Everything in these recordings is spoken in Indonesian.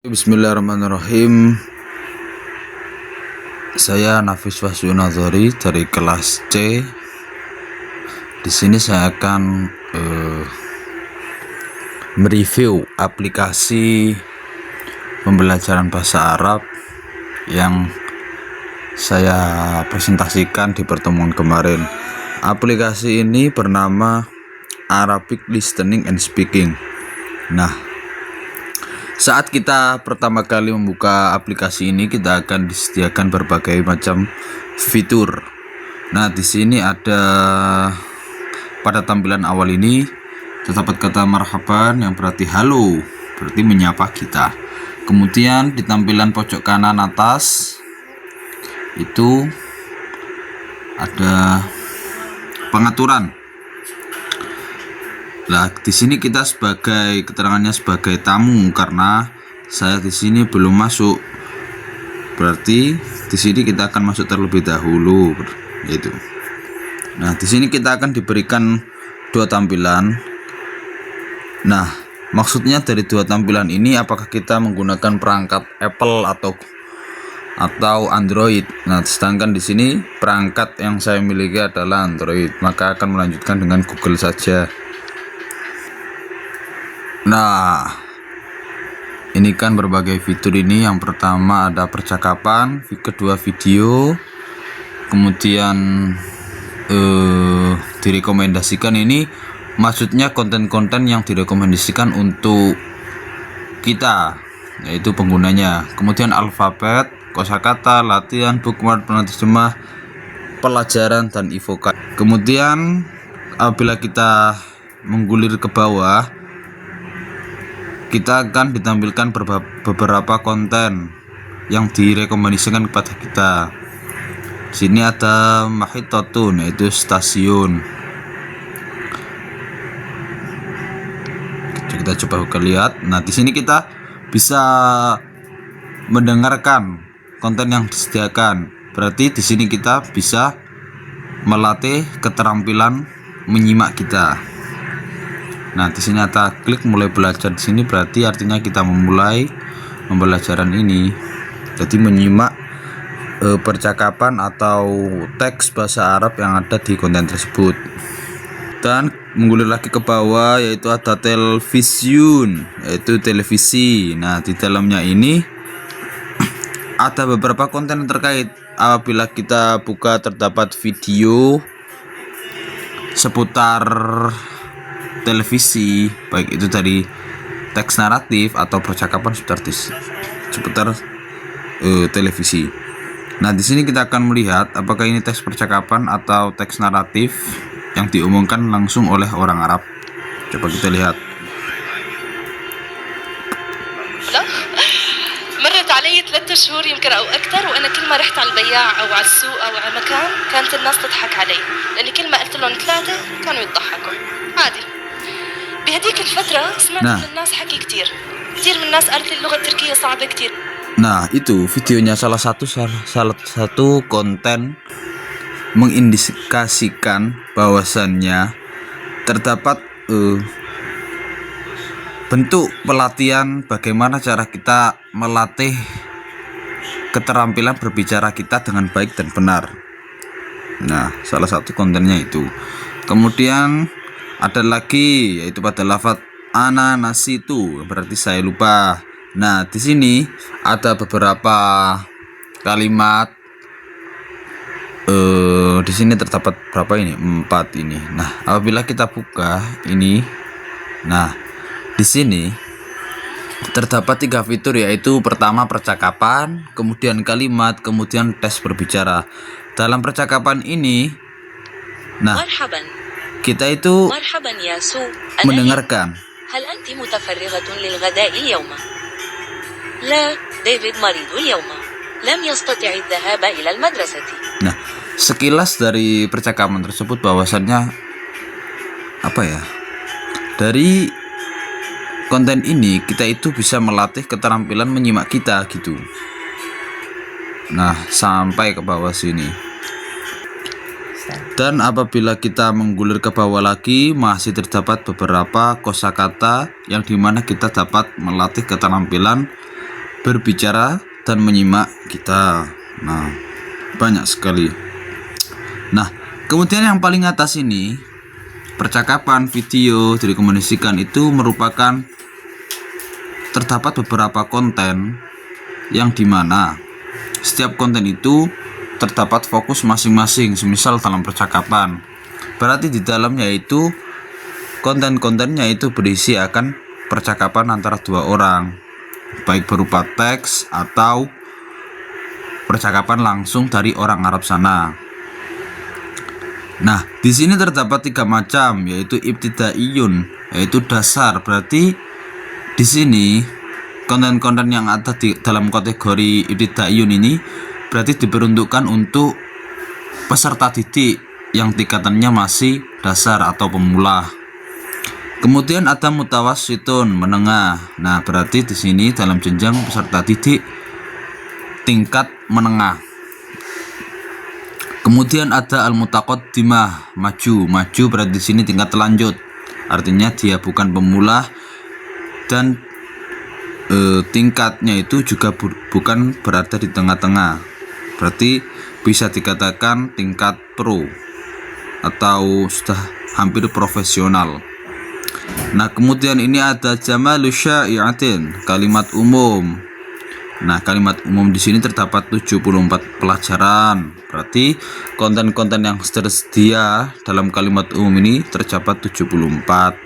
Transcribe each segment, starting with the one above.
Bismillahirrahmanirrahim. Saya Nafis Wahyunazari dari kelas C. Di sini saya akan mereview aplikasi pembelajaran bahasa Arab yang saya presentasikan di pertemuan kemarin. Aplikasi ini bernama Arabic Listening and Speaking. Nah, saat kita pertama kali membuka aplikasi ini, kita akan disediakan berbagai macam fitur. Nah, di sini ada pada tampilan awal ini terdapat kata marhaban yang berarti halo, berarti menyapa kita. Kemudian di tampilan pojok kanan atas itu ada pengaturan. Nah, di sini kita sebagai keterangannya sebagai tamu karena saya di sini belum masuk. Berarti di sini kita akan masuk terlebih dahulu, yaitu. Nah, di sini kita akan diberikan dua tampilan. Nah, maksudnya dari dua tampilan ini apakah kita menggunakan perangkat Apple atau Android. Nah, sedangkan di sini perangkat yang saya miliki adalah Android, maka akan melanjutkan dengan Google saja. Nah, ini kan berbagai fitur ini. Yang pertama ada percakapan, kedua video, kemudian direkomendasikan. Ini maksudnya konten-konten yang direkomendasikan untuk kita, yaitu penggunanya. Kemudian alfabet, kosakata, latihan, bookmark, penerjemah, pelajaran, dan e-vocab. Kemudian apabila kita menggulir ke bawah, kita akan ditampilkan beberapa konten yang direkomendasikan kepada kita. Sini ada Mahitatun, yaitu stasiun. Kita coba buka lihat. Nah, di sini kita bisa mendengarkan konten yang disediakan. Berarti di sini kita bisa melatih keterampilan menyimak kita. Nah, di sini ada klik mulai belajar. Di sini berarti artinya kita memulai pembelajaran ini. Jadi menyimak percakapan atau teks bahasa Arab yang ada di konten tersebut. Dan menggulir lagi ke bawah, yaitu ada television, yaitu televisi. Nah, di dalamnya ini ada beberapa konten yang terkait. Apabila kita buka, terdapat video seputar televisi, baik itu dari teks naratif atau percakapan seputar televisi. Nah, di sini kita akan melihat apakah ini teks percakapan atau teks naratif yang diumumkan langsung oleh orang Arab. Coba kita lihat. مرت علي 3 شهور يمكن او اكثر، وانا كل ما رحت على البياع او على السوق او على مكان كانت الناس تضحك علي، لاني كل ما قلت لهم 3 كانوا يضحكوا عادي. بهديك الفترة سمعت من الناس حكي كتير من الناس قالت لي اللغة التركية صعبة كتير. Nah, itu videonya salah satu konten mengindikasikan bahwasannya terdapat bentuk pelatihan bagaimana cara kita melatih keterampilan berbicara kita dengan baik dan benar. Nah, salah satu kontennya itu. Kemudian ada lagi, yaitu pada lafaz ana nasitu, berarti saya lupa. Nah, di sini ada beberapa kalimat. Di sini terdapat berapa ini? 4 ini. Nah, apabila kita buka ini, nah, di sini terdapat 3 fitur, yaitu pertama percakapan, kemudian kalimat, kemudian tes berbicara. Dalam percakapan ini, nah, kita itu mendengarkan. هل أنت متفرغة للغداء اليوم؟ لا، ديفيد مريض اليوم. لم يستطع الذهاب إلى المدرسة. Nah, sekilas dari percakapan tersebut bahwasannya apa ya? Dari konten ini kita itu bisa melatih keterampilan menyimak kita gitu. Nah, sampai ke bawah sini. Dan apabila kita menggulir ke bawah lagi, masih terdapat beberapa kosakata yang dimana kita dapat melatih keterampilan berbicara dan menyimak kita. Nah, banyak sekali. Nah, kemudian yang paling atas ini, percakapan video direkomendasikan itu merupakan terdapat beberapa konten yang dimana setiap konten itu terdapat fokus masing-masing. Semisal dalam percakapan, berarti di dalamnya itu konten-kontennya itu berisi akan percakapan antara dua orang, baik berupa teks atau percakapan langsung dari orang Arab sana. Nah, di sini terdapat 3 macam, yaitu ibtidaiyun, yaitu dasar. Berarti di sini konten-konten yang ada di dalam kategori ibtidaiyun ini berarti diperuntukkan untuk peserta didik yang tingkatannya masih dasar atau pemula. Kemudian ada mutawassitun, menengah. Nah, berarti di sini dalam jenjang peserta didik tingkat menengah. Kemudian ada al-mutaqaddimah, maju berarti di sini tingkat lanjut. Artinya dia bukan pemula dan tingkatnya itu juga bukan berada di tengah-tengah. Berarti bisa dikatakan tingkat pro atau sudah hampir profesional. Nah, kemudian ini ada jamalus syai'atin, kalimat umum. Nah, kalimat umum di sini terdapat 74 pelajaran. Berarti konten-konten yang tersedia dalam kalimat umum ini terdapat 74.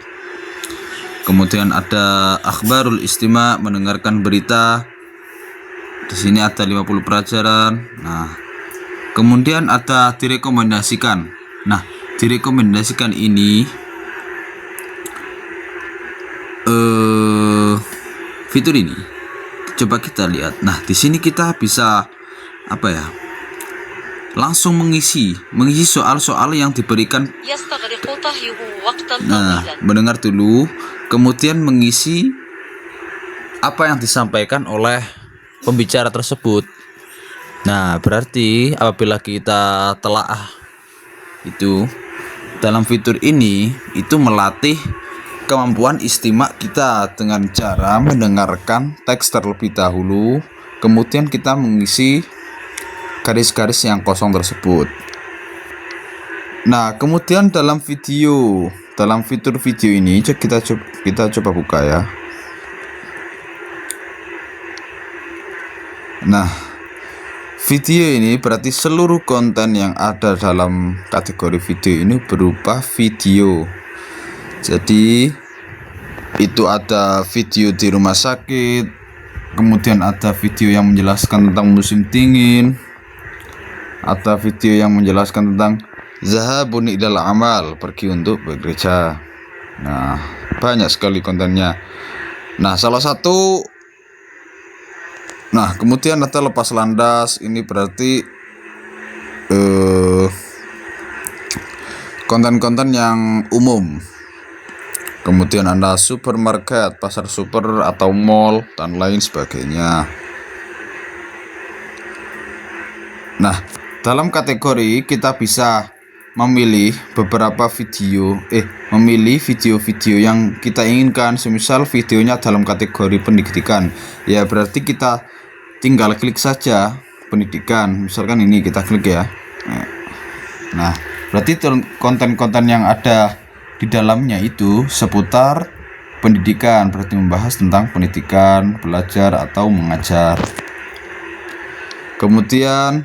Kemudian ada akhbarul istima, mendengarkan berita. Di sini ada 50 pelajaran. Nah, kemudian ada direkomendasikan. Nah, direkomendasikan ini fitur ini coba kita lihat. Nah, di sini kita bisa langsung mengisi soal-soal yang diberikan. Nah, mendengar dulu, kemudian mengisi apa yang disampaikan oleh pembicara tersebut. Nah, berarti apabila kita telaah itu dalam fitur ini itu melatih kemampuan istimak kita dengan cara mendengarkan teks terlebih dahulu, kemudian kita mengisi garis-garis yang kosong tersebut. Nah, kemudian dalam fitur video ini kita coba buka ya. Nah, video ini berarti seluruh konten yang ada dalam kategori video ini berupa video. Jadi itu ada video di rumah sakit, kemudian ada video yang menjelaskan tentang musim dingin, ada video yang menjelaskan tentang zahabun ilal amal, pergi untuk bekerja. Nah, banyak sekali kontennya. Nah, kemudian ada lepas landas. Ini berarti konten-konten yang umum. Kemudian ada supermarket, pasar super atau mall dan lain sebagainya. Nah, dalam kategori kita bisa memilih beberapa memilih video-video yang kita inginkan. Semisal videonya dalam kategori pendidikan, ya berarti kita tinggal klik saja pendidikan. Misalkan ini kita klik ya. Nah, berarti konten-konten yang ada di dalamnya itu seputar pendidikan, berarti membahas tentang pendidikan, belajar atau mengajar. Kemudian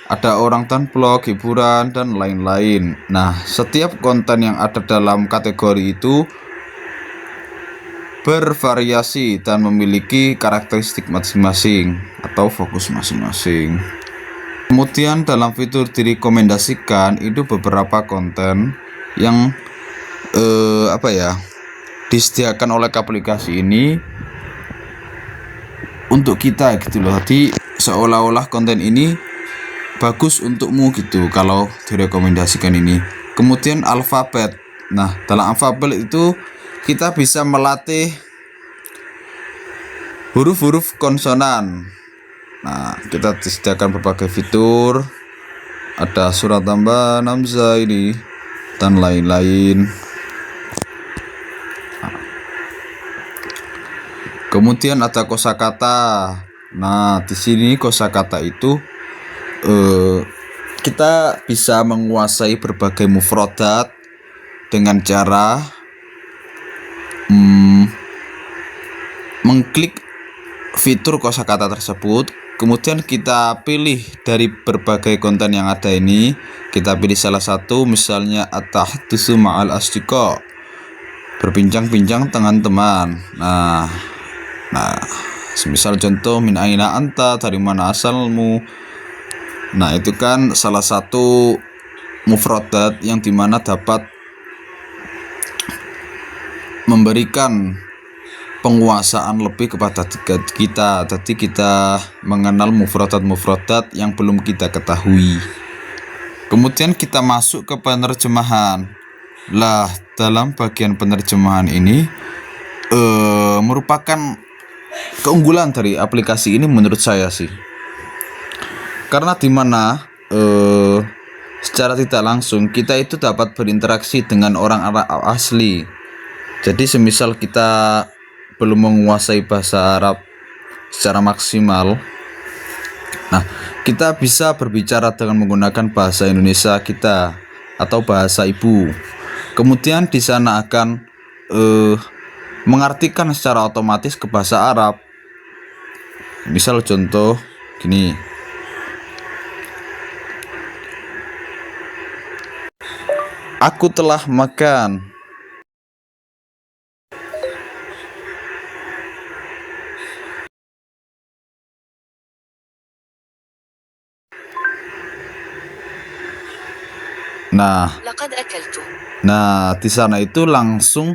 ada orang dan blog, hiburan dan lain-lain. Nah, setiap konten yang ada dalam kategori itu bervariasi dan memiliki karakteristik masing-masing atau fokus masing-masing. Kemudian dalam fitur direkomendasikan itu beberapa konten yang disediakan oleh aplikasi ini untuk kita gitu loh. Jadi seolah-olah konten ini bagus untukmu gitu kalau direkomendasikan ini. Kemudian alfabet. Nah, dalam alfabet itu kita bisa melatih huruf-huruf konsonan. Nah, kita disediakan berbagai fitur. Ada surat tambahan, hamzah ini dan lain-lain. Kemudian ada kosakata. Nah, di sini kosakata itu kita bisa menguasai berbagai mufradat dengan cara mengklik fitur kosakata tersebut. Kemudian kita pilih dari berbagai konten yang ada ini, kita pilih salah satu, misalnya at-tahdutsu ma'al asdiqa, berbincang-bincang dengan teman. Nah, semisal contoh min aina anta, dari mana asalmu. Nah, itu kan salah satu mufradat yang dimana dapat memberikan penguasaan lebih kepada kita. Jadi kita mengenal mufradat-mufradat yang belum kita ketahui. Kemudian kita masuk ke penerjemahan. Lah, dalam bagian penerjemahan ini merupakan keunggulan dari aplikasi ini menurut saya sih. Karena dimana secara tidak langsung kita itu dapat berinteraksi dengan orang Arab asli. Jadi semisal kita belum menguasai bahasa Arab secara maksimal, nah kita bisa berbicara dengan menggunakan bahasa Indonesia kita atau bahasa ibu. Kemudian di sana akan mengartikan secara otomatis ke bahasa Arab. Misal contoh gini, aku telah makan. لقد أكلت. Nah, di sana itu langsung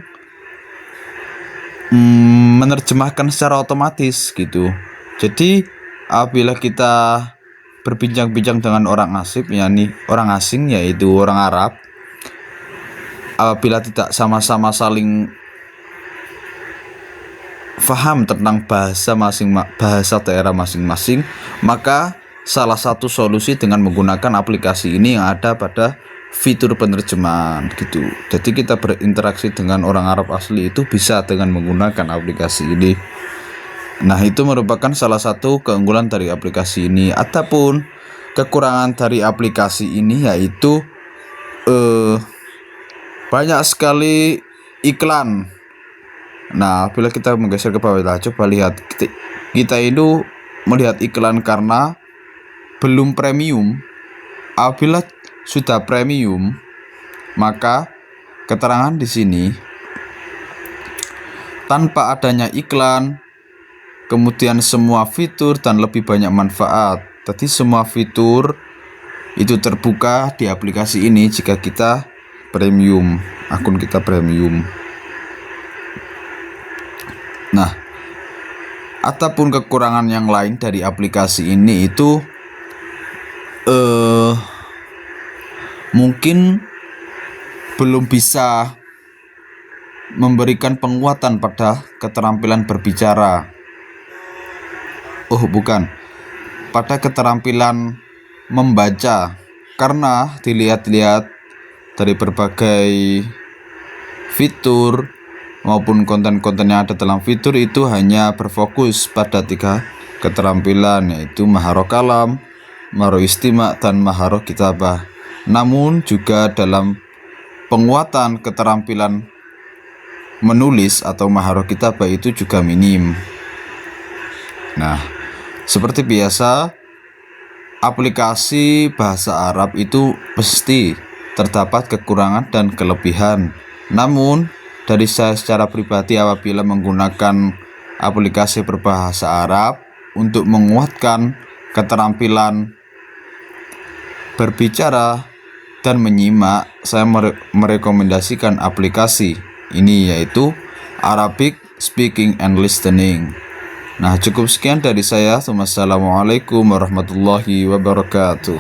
menerjemahkan secara otomatis gitu. Jadi apabila kita berbincang-bincang dengan orang asing, yaitu orang Arab, apabila tidak sama-sama saling faham tentang bahasa daerah masing-masing, maka salah satu solusi dengan menggunakan aplikasi ini yang ada pada fitur penerjemahan gitu. Jadi kita berinteraksi dengan orang Arab asli itu bisa dengan menggunakan aplikasi ini. Nah, itu merupakan salah satu keunggulan dari aplikasi ini. Adapun kekurangan dari aplikasi ini yaitu banyak sekali iklan. Nah, bila kita menggeser ke bawah, coba lihat, kita itu melihat iklan karena belum premium. Apabila sudah premium, maka keterangan di sini tanpa adanya iklan, kemudian semua fitur dan lebih banyak manfaat. Jadi semua fitur itu terbuka di aplikasi ini jika kita premium, akun kita premium. Nah, ataupun kekurangan yang lain dari aplikasi ini itu mungkin belum bisa memberikan penguatan pada keterampilan berbicara. Pada keterampilan membaca, karena dilihat-lihat dari berbagai fitur maupun konten-konten yang ada dalam fitur itu hanya berfokus pada 3 keterampilan, yaitu maharoh kalam, maharoh istima, dan maharoh kitabah. Namun juga dalam penguatan keterampilan menulis atau maharoh kitabah itu juga minim. Nah, seperti biasa, aplikasi bahasa Arab itu pasti terdapat kekurangan dan kelebihan. Namun dari saya secara pribadi, apabila menggunakan aplikasi berbahasa Arab untuk menguatkan keterampilan berbicara dan menyimak, saya merekomendasikan aplikasi ini, yaitu Arabic Speaking and Listening. Nah, cukup sekian dari saya. Wassalamualaikum warahmatullahi wabarakatuh.